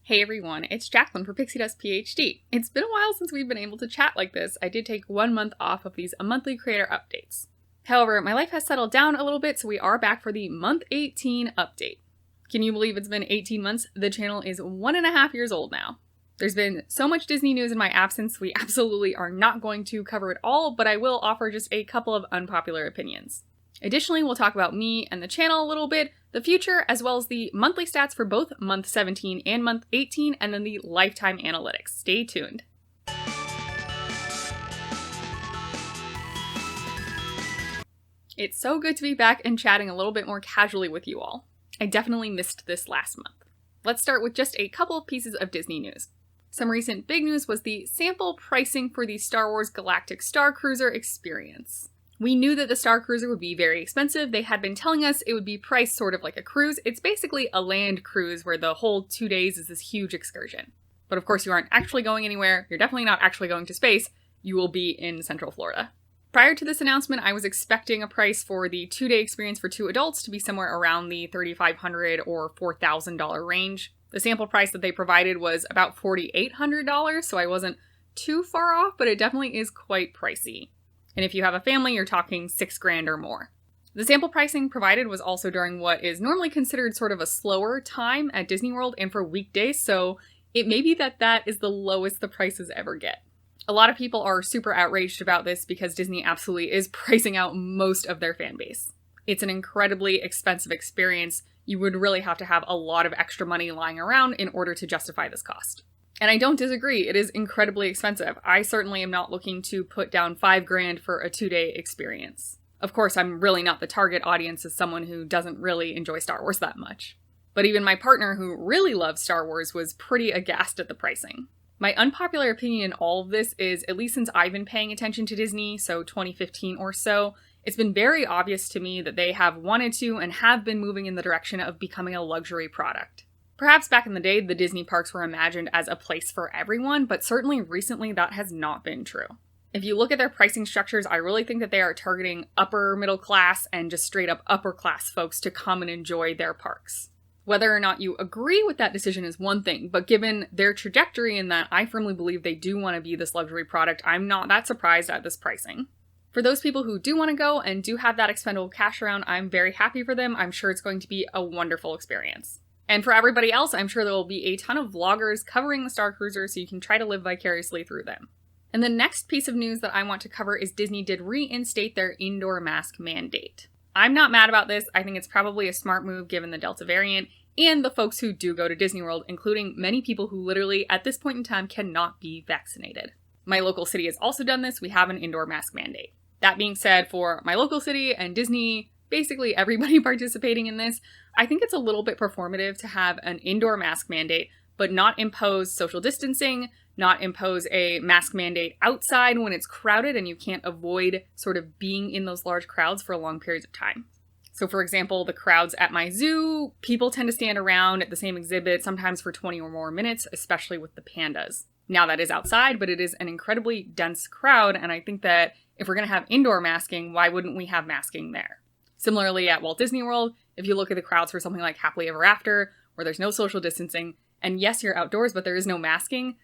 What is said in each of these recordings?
Hey everyone, it's Jacqueline for Pixie Dust PhD. It's been a while since we've been able to chat like this. I did take 1 month off of these monthly creator updates. However, my life has settled down a little bit, so we are back for the month 18 update. Can you believe it's been 18 months? The channel is 1.5 years old now. There's been so much Disney news in my absence, we absolutely are not going to cover it all, but I will offer just a couple of unpopular opinions. Additionally, we'll talk about me and the channel a little bit, the future, as well as the monthly stats for both month 17 and month 18, and then the lifetime analytics. Stay tuned. It's so good to be back and chatting a little bit more casually with you all. I definitely missed this last month. Let's start with just a couple of pieces of Disney news. Some recent big news was the sample pricing for the Star Wars Galactic Star Cruiser experience. We knew that the Star Cruiser would be very expensive. They had been telling us it would be priced sort of like a cruise. It's basically a land cruise where the whole 2 days is this huge excursion. But of course you aren't actually going anywhere. You're definitely not actually going to space. You will be in Central Florida. Prior to this announcement, I was expecting a price for the 2-day experience for 2 adults to be somewhere around the $3,500 or $4,000 range. The sample price that they provided was about $4,800, so I wasn't too far off, but it definitely is quite pricey. And if you have a family, you're talking $6,000 or more. The sample pricing provided was also during what is normally considered sort of a slower time at Disney World and for weekdays, so it may be that that is the lowest the prices ever get. A lot of people are super outraged about this because Disney absolutely is pricing out most of their fan base. It's an incredibly expensive experience. You would really have to have a lot of extra money lying around in order to justify this cost. And I don't disagree, it is incredibly expensive. I certainly am not looking to put down $5,000 for a 2-day experience. Of course, I'm really not the target audience as someone who doesn't really enjoy Star Wars that much. But even my partner, who really loves Star Wars, was pretty aghast at the pricing. My unpopular opinion in all of this is, at least since I've been paying attention to Disney, so 2015 or so, it's been very obvious to me that they have wanted to and have been moving in the direction of becoming a luxury product. Perhaps back in the day, the Disney parks were imagined as a place for everyone, but certainly recently that has not been true. If you look at their pricing structures, I really think that they are targeting upper middle class and just straight up upper class folks to come and enjoy their parks. Whether or not you agree with that decision is one thing, but given their trajectory in that I firmly believe they do want to be this luxury product, I'm not that surprised at this pricing. For those people who do want to go and do have that expendable cash around, I'm very happy for them. I'm sure it's going to be a wonderful experience. And for everybody else, I'm sure there will be a ton of vloggers covering the Star Cruiser so you can try to live vicariously through them. And the next piece of news that I want to cover is Disney did reinstate their indoor mask mandate. I'm not mad about this. I think it's probably a smart move given the Delta variant and the folks who do go to Disney World, including many people who literally at this point in time cannot be vaccinated. My local city has also done this. We have an indoor mask mandate. That being said, for my local city and Disney, basically everybody participating in this, I think it's a little bit performative to have an indoor mask mandate, but not impose social distancing, not impose a mask mandate outside when it's crowded and you can't avoid sort of being in those large crowds for long periods of time. So for example, the crowds at my zoo, people tend to stand around at the same exhibit, sometimes for 20 or more minutes, especially with the pandas. Now that is outside, but it is an incredibly dense crowd, and I think that if we're going to have indoor masking, why wouldn't we have masking there? Similarly, at Walt Disney World, if you look at the crowds for something like Happily Ever After, where there's no social distancing, and yes, you're outdoors, but there is no masking,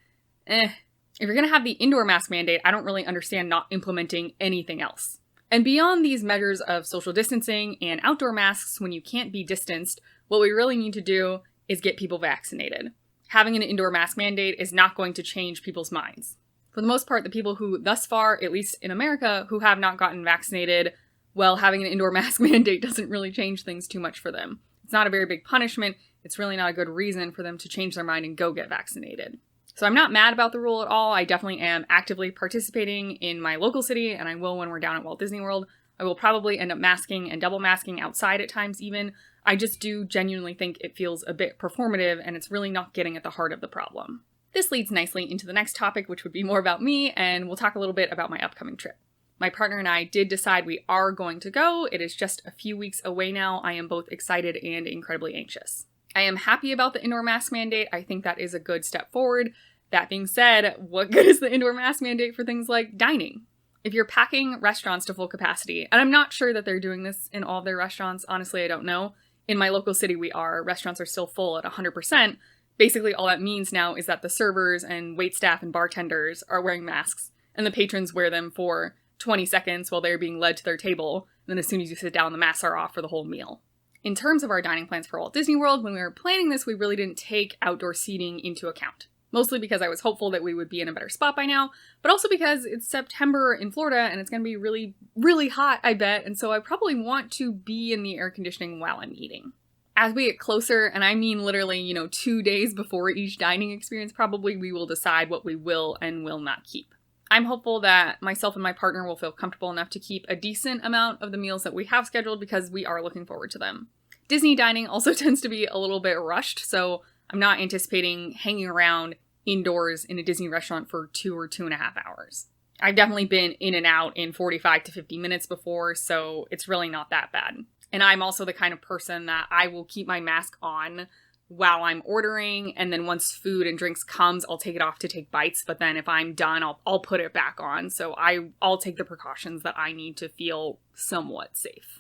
if you're going to have the indoor mask mandate, I don't really understand not implementing anything else. And beyond these measures of social distancing and outdoor masks when you can't be distanced, what we really need to do is get people vaccinated. Having an indoor mask mandate is not going to change people's minds. For the most part, the people who thus far, at least in America, who have not gotten vaccinated, well, having an indoor mask mandate doesn't really change things too much for them. It's not a very big punishment. It's really not a good reason for them to change their mind and go get vaccinated. So I'm not mad about the rule at all. I definitely am actively participating in my local city, and I will when we're down at Walt Disney World. I will probably end up masking and double masking outside at times even. I just do genuinely think it feels a bit performative, and it's really not getting at the heart of the problem. This leads nicely into the next topic, which would be more about me, and we'll talk a little bit about my upcoming trip. My partner and I did decide we are going to go. It is just a few weeks away now. I am both excited and incredibly anxious. I am happy about the indoor mask mandate. I think that is a good step forward. That being said, what good is the indoor mask mandate for things like dining? If you're packing restaurants to full capacity, and I'm not sure that they're doing this in all of their restaurants, honestly, I don't know. In my local city, restaurants are still full at 100%, Basically, all that means now is that the servers and waitstaff and bartenders are wearing masks, and the patrons wear them for 20 seconds while they're being led to their table, and then as soon as you sit down, the masks are off for the whole meal. In terms of our dining plans for Walt Disney World, when we were planning this, we really didn't take outdoor seating into account. Mostly because I was hopeful that we would be in a better spot by now, but also because it's September in Florida and it's going to be really, really hot, I bet, and so I probably want to be in the air conditioning while I'm eating. As we get closer, and I mean literally, 2 days before each dining experience, probably we will decide what we will and will not keep. I'm hopeful that myself and my partner will feel comfortable enough to keep a decent amount of the meals that we have scheduled because we are looking forward to them. Disney dining also tends to be a little bit rushed, so I'm not anticipating hanging around indoors in a Disney restaurant for 2 or 2.5 hours. I've definitely been in and out in 45 to 50 minutes before, so it's really not that bad. And I'm also the kind of person that I will keep my mask on while I'm ordering, and then once food and drinks comes, I'll take it off to take bites, but then if I'm done, I'll put it back on, so I'll take the precautions that I need to feel somewhat safe.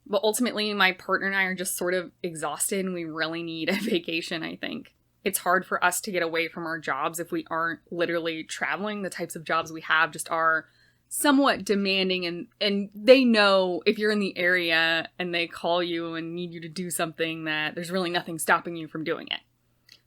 But ultimately, my partner and I are just sort of exhausted, and we really need a vacation, I think. It's hard for us to get away from our jobs if we aren't literally traveling. The types of jobs we have just are somewhat demanding, and they know if you're in the area and they call you and need you to do something that there's really nothing stopping you from doing it.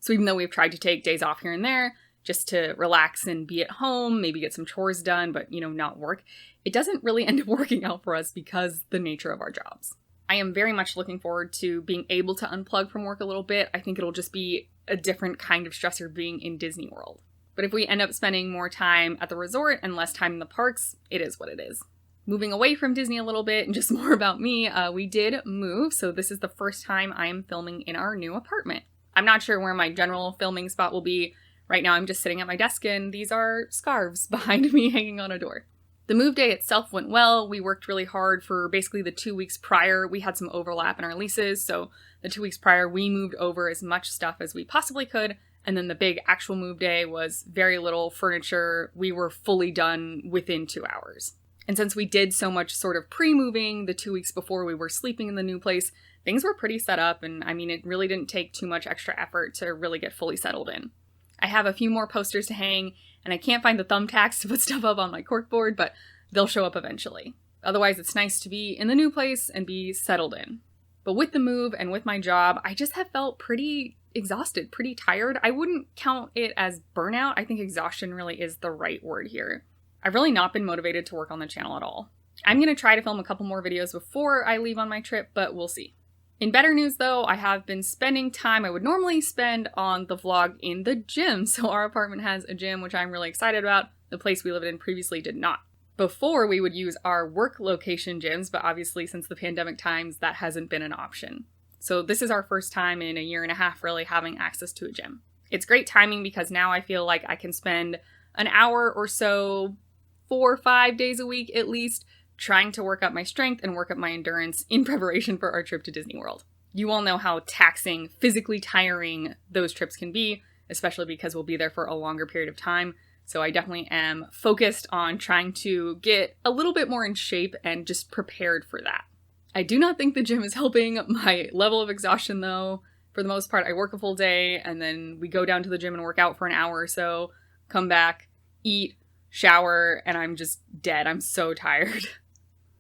So even though we've tried to take days off here and there just to relax and be at home, maybe get some chores done, but not work, it doesn't really end up working out for us because the nature of our jobs. I am very much looking forward to being able to unplug from work a little bit. I think it'll just be a different kind of stressor being in Disney World. But if we end up spending more time at the resort and less time in the parks, it is what it is. Moving away from Disney a little bit and just more about me, we did move, so this is the first time I am filming in our new apartment. I'm not sure where my general filming spot will be. Right now I'm just sitting at my desk and these are scarves behind me hanging on a door. The move day itself went well. We worked really hard for basically the 2 weeks prior. We had some overlap in our leases, so the 2 weeks prior we moved over as much stuff as we possibly could. And then the big actual move day was very little furniture. We were fully done within 2 hours. And since we did so much sort of pre-moving the 2 weeks before we were sleeping in the new place, things were pretty set up. And it really didn't take too much extra effort to really get fully settled in. I have a few more posters to hang, and I can't find the thumbtacks to put stuff up on my corkboard, but they'll show up eventually. Otherwise, it's nice to be in the new place and be settled in. But with the move and with my job, I just have felt pretty exhausted, pretty tired. I wouldn't count it as burnout. I think exhaustion really is the right word here. I've really not been motivated to work on the channel at all. I'm going to try to film a couple more videos before I leave on my trip, but we'll see. In better news though, I have been spending time I would normally spend on the vlog in the gym. So our apartment has a gym, which I'm really excited about. The place we lived in previously did not. Before, we would use our work location gyms, but obviously since the pandemic times, that hasn't been an option. So this is our first time in a 1.5 years really having access to a gym. It's great timing because now I feel like I can spend an hour or so, 4 or 5 days a week at least, trying to work up my strength and work up my endurance in preparation for our trip to Disney World. You all know how taxing, physically tiring those trips can be, especially because we'll be there for a longer period of time. So I definitely am focused on trying to get a little bit more in shape and just prepared for that. I do not think the gym is helping my level of exhaustion though. For the most part, I work a full day and then we go down to the gym and work out for an hour or so, come back, eat, shower, and I'm just dead. I'm so tired.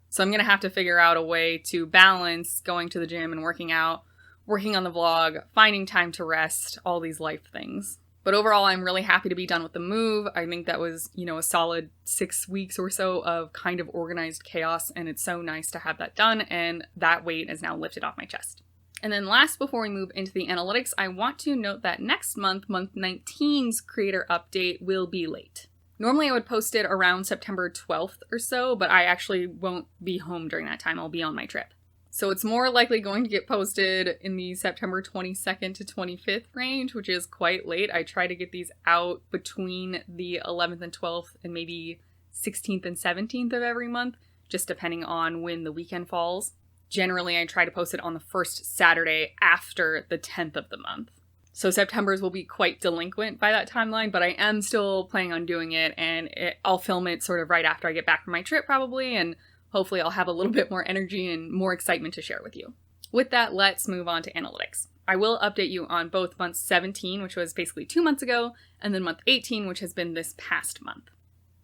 So I'm going to have to figure out a way to balance going to the gym and working out, working on the vlog, finding time to rest, all these life things. But overall, I'm really happy to be done with the move. I think that was, a solid 6 weeks or so of kind of organized chaos, and it's so nice to have that done, and that weight is now lifted off my chest. And then last, before we move into the analytics, I want to note that next month, month 19's creator update will be late. Normally I would post it around September 12th or so, but I actually won't be home during that time. I'll be on my trip. So it's more likely going to get posted in the September 22nd to 25th range, which is quite late. I try to get these out between the 11th and 12th and maybe 16th and 17th of every month, just depending on when the weekend falls. Generally, I try to post it on the first Saturday after the 10th of the month. So September's will be quite delinquent by that timeline, but I am still planning on doing it, and I'll film it sort of right after I get back from my trip probably, and hopefully I'll have a little bit more energy and more excitement to share with you. With that, let's move on to analytics. I will update you on both month 17, which was basically 2 months ago, and then month 18, which has been this past month.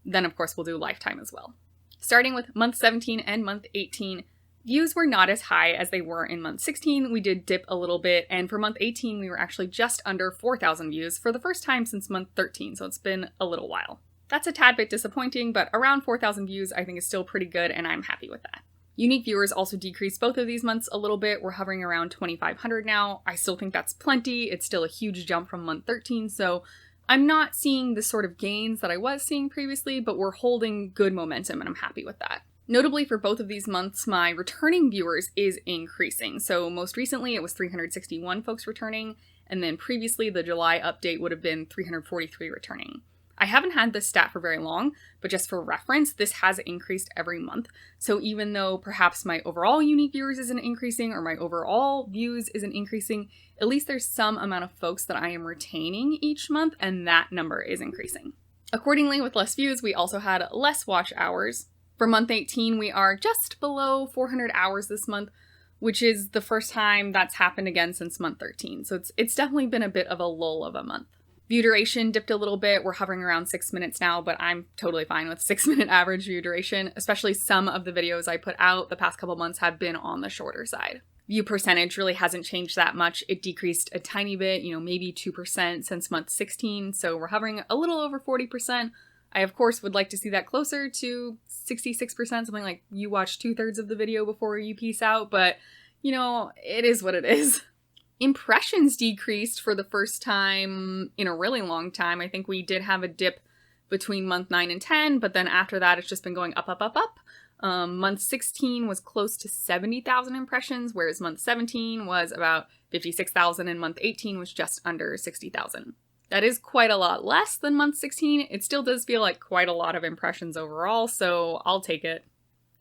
Then, of course, we'll do lifetime as well. Starting with month 17 and month 18, views were not as high as they were in month 16. We did dip a little bit, and for month 18, we were actually just under 4,000 views for the first time since month 13, so it's been a little while. That's a tad bit disappointing, but around 4,000 views I think is still pretty good, and I'm happy with that. Unique viewers also decreased both of these months a little bit. We're hovering around 2,500 now. I still think that's plenty. It's still a huge jump from month 13, so I'm not seeing the sort of gains that I was seeing previously, but we're holding good momentum, and I'm happy with that. Notably, for both of these months, my returning viewers is increasing. So most recently, it was 361 folks returning, and then previously, the July update would have been 343 returning. I haven't had this stat for very long, but just for reference, this has increased every month. So even though perhaps my overall unique viewers isn't increasing or my overall views isn't increasing, at least there's some amount of folks that I am retaining each month, and that number is increasing. Accordingly, with less views, we also had less watch hours. For month 18, we are just below 400 hours this month, which is the first time that's happened again since month 13. So it's definitely been a bit of a lull of a month. View duration dipped a little bit. We're hovering around 6 minutes now, but I'm totally fine with 6-minute average view duration, especially some of the videos I put out the past couple months have been on the shorter side. View percentage really hasn't changed that much. It decreased a tiny bit, maybe 2% since month 16, so we're hovering a little over 40%. I, of course, would like to see that closer to 66%, something like you watch 2/3 of the video before you peace out, but, it is what it is. Impressions decreased for the first time in a really long time. I think we did have a dip between month 9 and 10, but then after that, it's just been going up, up, up, up. Month 16 was close to 70,000 impressions, whereas month 17 was about 56,000, and month 18 was just under 60,000. That is quite a lot less than month 16. It still does feel like quite a lot of impressions overall, so I'll take it.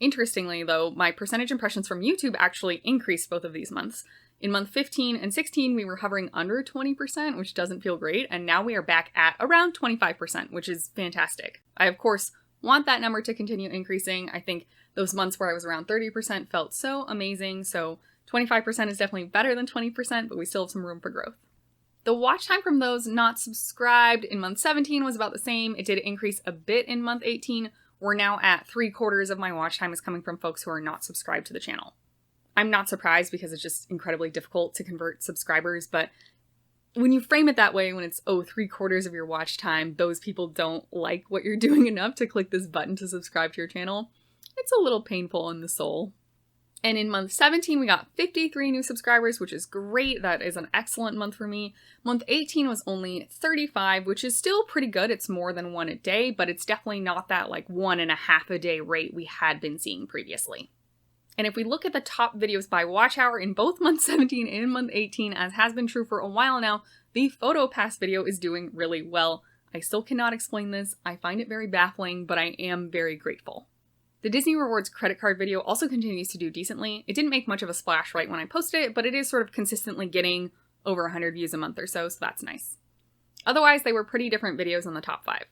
Interestingly, though, my percentage impressions from YouTube actually increased both of these months. In month 15 and 16, we were hovering under 20%, which doesn't feel great, and now we are back at around 25%, which is fantastic. I, of course, want that number to continue increasing. I think those months where I was around 30% felt so amazing, so 25% is definitely better than 20%, but we still have some room for growth. The watch time from those not subscribed in month 17 was about the same. It did increase a bit in month 18. We're now at 3/4 of my watch time is coming from folks who are not subscribed to the channel. I'm not surprised because it's just incredibly difficult to convert subscribers, but when you frame it that way, when it's, 3/4 of your watch time, those people don't like what you're doing enough to click this button to subscribe to your channel, it's a little painful in the soul. And in month 17, we got 53 new subscribers, which is great. That is an excellent month for me. Month 18 was only 35, which is still pretty good. It's more than one a day, but it's definitely not that 1.5 a day rate we had been seeing previously. And if we look at the top videos by watch hour in both month 17 and month 18, as has been true for a while now, the PhotoPass video is doing really well. I still cannot explain this. I find it very baffling, but I am very grateful. The Disney Rewards credit card video also continues to do decently. It didn't make much of a splash right when I posted it, but it is sort of consistently getting over 100 views a month or so that's nice. Otherwise, they were pretty different videos on the top 5.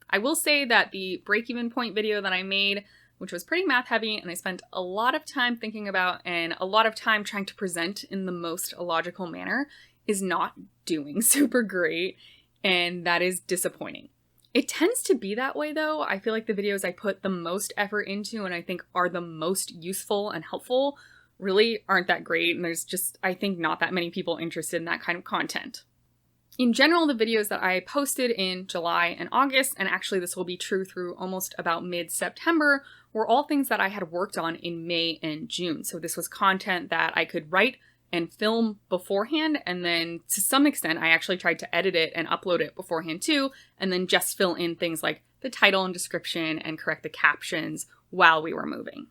I will say that the break-even point video that I made, which was pretty math heavy, and I spent a lot of time thinking about and a lot of time trying to present in the most logical manner, is not doing super great, and that is disappointing. It tends to be that way though. I feel like the videos I put the most effort into and I think are the most useful and helpful really aren't that great, and there's just, I think, not that many people interested in that kind of content. In general, the videos that I posted in July and August, and actually this will be true through almost about mid-September, were all things that I had worked on in May and June. So this was content that I could write and film beforehand, and then to some extent I actually tried to edit it and upload it beforehand too, and then just fill in things like the title and description and correct the captions while we were moving.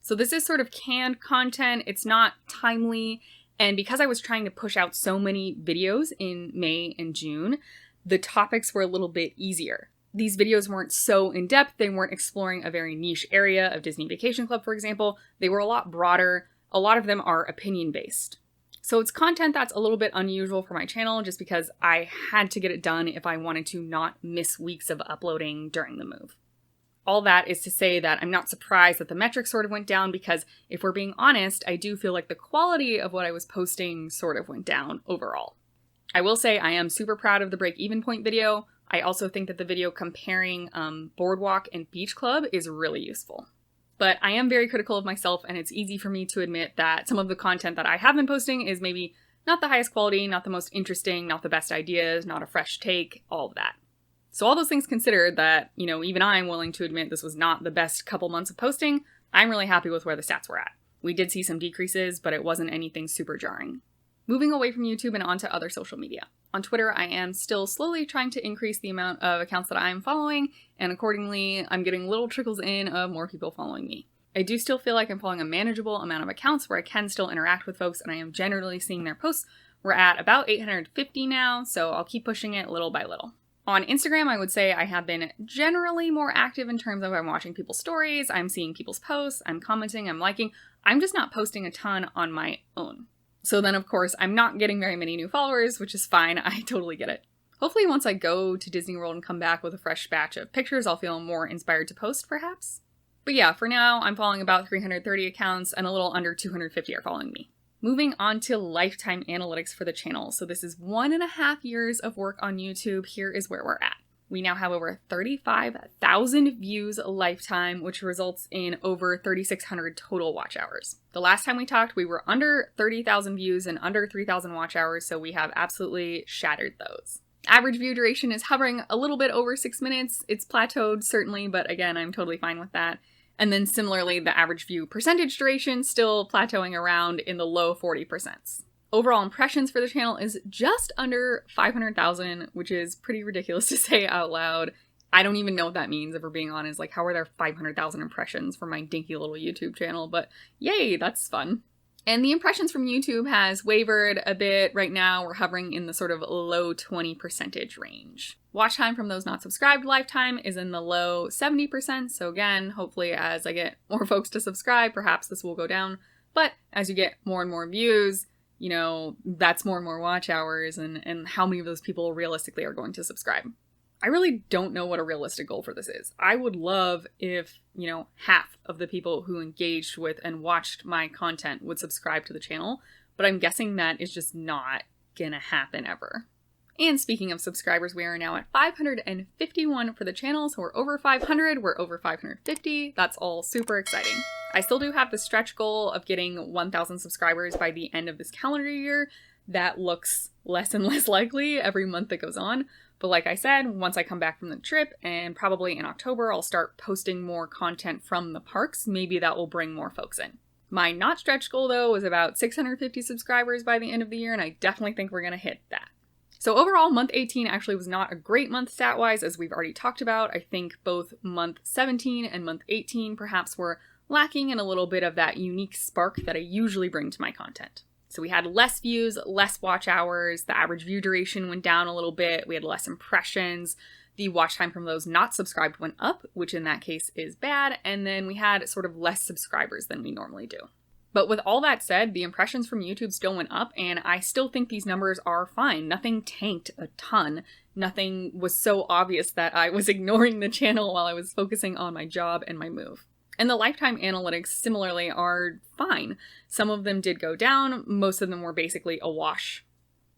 So this is sort of canned content. It's not timely, and because I was trying to push out so many videos in May and June, the topics were a little bit easier. These videos weren't so in-depth. They weren't exploring a very niche area of Disney Vacation Club, for example. They were a lot broader. A lot of them are opinion-based. So it's content that's a little bit unusual for my channel just because I had to get it done if I wanted to not miss weeks of uploading during the move. All that is to say that I'm not surprised that the metrics sort of went down, because if we're being honest, I do feel like the quality of what I was posting sort of went down overall. I will say I am super proud of the break even point video. I also think that the video comparing Boardwalk and Beach Club is really useful. But I am very critical of myself, and it's easy for me to admit that some of the content that I have been posting is maybe not the highest quality, not the most interesting, not the best ideas, not a fresh take, all of that. So all those things considered, that, even I'm willing to admit this was not the best couple months of posting, I'm really happy with where the stats were at. We did see some decreases, but it wasn't anything super jarring. Moving away from YouTube and onto other social media. On Twitter, I am still slowly trying to increase the amount of accounts that I'm following, and accordingly, I'm getting little trickles in of more people following me. I do still feel like I'm following a manageable amount of accounts where I can still interact with folks, and I am generally seeing their posts. We're at about 850 now, so I'll keep pushing it little by little. On Instagram, I would say I have been generally more active in terms of I'm watching people's stories, I'm seeing people's posts, I'm commenting, I'm liking. I'm just not posting a ton on my own. So then, of course, I'm not getting very many new followers, which is fine. I totally get it. Hopefully once I go to Disney World and come back with a fresh batch of pictures, I'll feel more inspired to post, perhaps. But yeah, for now, I'm following about 330 accounts, and a little under 250 are following me. Moving on to lifetime analytics for the channel. So this is 1.5 years of work on YouTube. Here is where we're at. We now have over 35,000 views lifetime, which results in over 3,600 total watch hours. The last time we talked, we were under 30,000 views and under 3,000 watch hours, so we have absolutely shattered those. Average view duration is hovering a little bit over 6 minutes. It's plateaued, certainly, but again, I'm totally fine with that. And then similarly, the average view percentage duration still plateauing around in the low 40%. Overall impressions for the channel is just under 500,000, which is pretty ridiculous to say out loud. I don't even know what that means, if we're being honest. Like, how are there 500,000 impressions for my dinky little YouTube channel? But yay, that's fun. And the impressions from YouTube has wavered a bit. Right now, we're hovering in the sort of low 20% range. Watch time from those not subscribed lifetime is in the low 70%. So again, hopefully as I get more folks to subscribe, perhaps this will go down. But as you get more and more views, that's more and more watch hours, and how many of those people realistically are going to subscribe. I really don't know what a realistic goal for this is. I would love if, half of the people who engaged with and watched my content would subscribe to the channel, but I'm guessing that is just not gonna happen ever. And speaking of subscribers, we are now at 551 for the channel, so we're over 500, we're over 550. That's all super exciting. I still do have the stretch goal of getting 1,000 subscribers by the end of this calendar year. That looks less and less likely every month that goes on. But like I said, once I come back from the trip, and probably in October, I'll start posting more content from the parks. Maybe that will bring more folks in. My not stretch goal, though, was about 650 subscribers by the end of the year, and I definitely think we're going to hit that. So overall, month 18 actually was not a great month stat-wise, as we've already talked about. I think both month 17 and month 18 perhaps were lacking in a little bit of that unique spark that I usually bring to my content. So we had less views, less watch hours, the average view duration went down a little bit, we had less impressions, the watch time from those not subscribed went up, which in that case is bad, and then we had sort of less subscribers than we normally do. But with all that said, the impressions from YouTube still went up, and I still think these numbers are fine. Nothing tanked a ton. Nothing was so obvious that I was ignoring the channel while I was focusing on my job and my move. And the lifetime analytics, similarly, are fine. Some of them did go down. Most of them were basically a wash.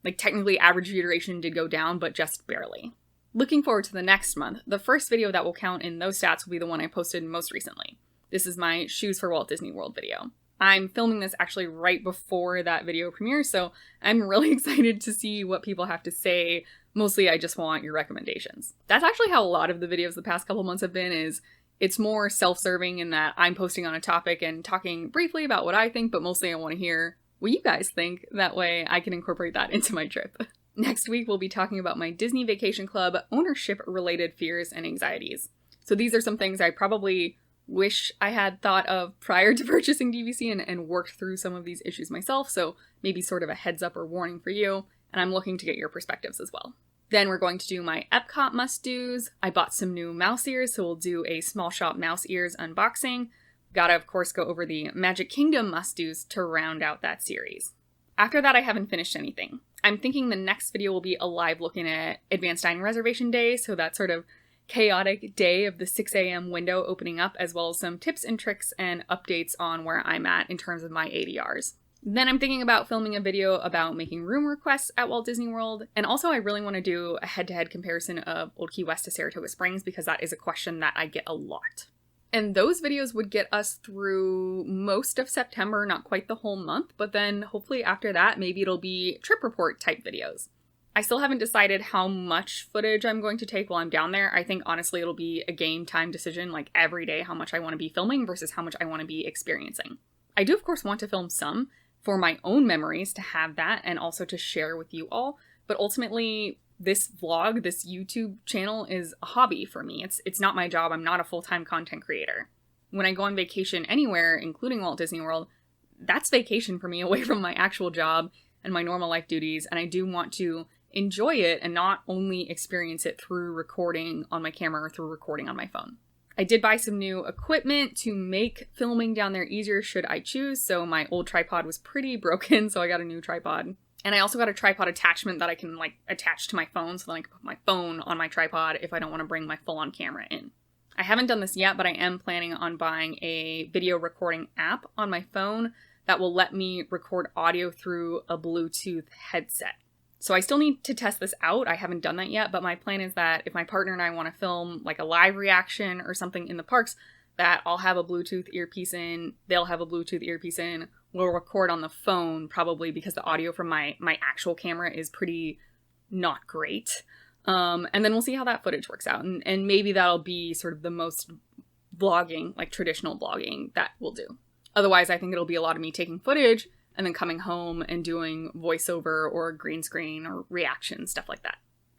Like, technically, average view duration did go down, but just barely. Looking forward to the next month, the first video that will count in those stats will be the one I posted most recently. This is my Shoes for Walt Disney World video. I'm filming this actually right before that video premieres, so I'm really excited to see what people have to say. Mostly, I just want your recommendations. That's actually how a lot of the videos the past couple months have been, it's more self-serving in that I'm posting on a topic and talking briefly about what I think, but mostly I want to hear what you guys think. That way I can incorporate that into my trip. Next week, we'll be talking about my Disney Vacation Club ownership-related fears and anxieties. So these are some things I probably wish I had thought of prior to purchasing DVC and worked through some of these issues myself, so maybe sort of a heads up or warning for you, and I'm looking to get your perspectives as well. Then we're going to do my Epcot must-dos. I bought some new mouse ears, so we'll do a small shop mouse ears unboxing. Gotta, of course, go over the Magic Kingdom must-dos to round out that series. After that, I haven't finished anything. I'm thinking the next video will be a live looking at Advanced Dining Reservation Day, so that sort of chaotic day of the 6 a.m. window opening up, as well as some tips and tricks and updates on where I'm at in terms of my ADRs. Then I'm thinking about filming a video about making room requests at Walt Disney World. And also I really want to do a head-to-head comparison of Old Key West to Saratoga Springs because that is a question that I get a lot. And those videos would get us through most of September, not quite the whole month, but then hopefully after that, maybe it'll be trip report type videos. I still haven't decided how much footage I'm going to take while I'm down there. I think honestly it'll be a game time decision, like every day how much I want to be filming versus how much I want to be experiencing. I do of course want to film some for my own memories to have that and also to share with you all, but ultimately this vlog, this YouTube channel is a hobby for me. It's not my job. I'm not a full-time content creator. When I go on vacation anywhere, including Walt Disney World, that's vacation for me away from my actual job and my normal life duties, and I do want to enjoy it and not only experience it through recording on my camera or through recording on my phone. I did buy some new equipment to make filming down there easier should I choose, so my old tripod was pretty broken, so I got a new tripod. And I also got a tripod attachment that I can attach to my phone so then I can put my phone on my tripod if I don't want to bring my full-on camera in. I haven't done this yet, but I am planning on buying a video recording app on my phone that will let me record audio through a Bluetooth headset. So I still need to test this out. I haven't done that yet, but my plan is that if my partner and I want to film like a live reaction or something in the parks, that I'll have a Bluetooth earpiece in, they'll have a Bluetooth earpiece in, we'll record on the phone probably because the audio from my actual camera is pretty not great. And then we'll see how that footage works out. And maybe that'll be sort of the most vlogging, like traditional vlogging that we'll do. Otherwise, I think it'll be a lot of me taking footage and then coming home and doing voiceover or green screen or reaction, stuff like that.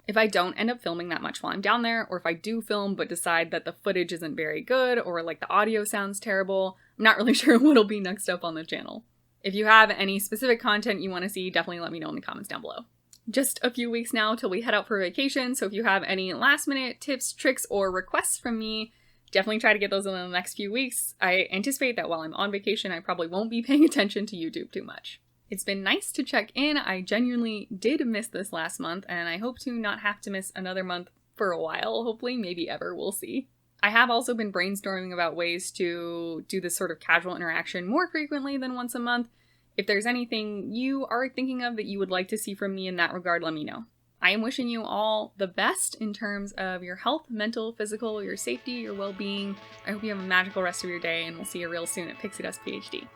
If I don't end up filming that much while I'm down there, or if I do film but decide that the footage isn't very good or like the audio sounds terrible, I'm not really sure what'll be next up on the channel. If you have any specific content you want to see, definitely let me know in the comments down below. Just a few weeks now till we head out for vacation, so if you have any last minute tips, tricks, or requests from me, definitely try to get those in the next few weeks. I anticipate that while I'm on vacation, I probably won't be paying attention to YouTube too much. It's been nice to check in. I genuinely did miss this last month, and I hope to not have to miss another month for a while. Hopefully, maybe ever, we'll see. I have also been brainstorming about ways to do this sort of casual interaction more frequently than once a month. If there's anything you are thinking of that you would like to see from me in that regard, let me know. I am wishing you all the best in terms of your health, mental, physical, your safety, your well-being. I hope you have a magical rest of your day, and we'll see you real soon at Pixie Dust PhD.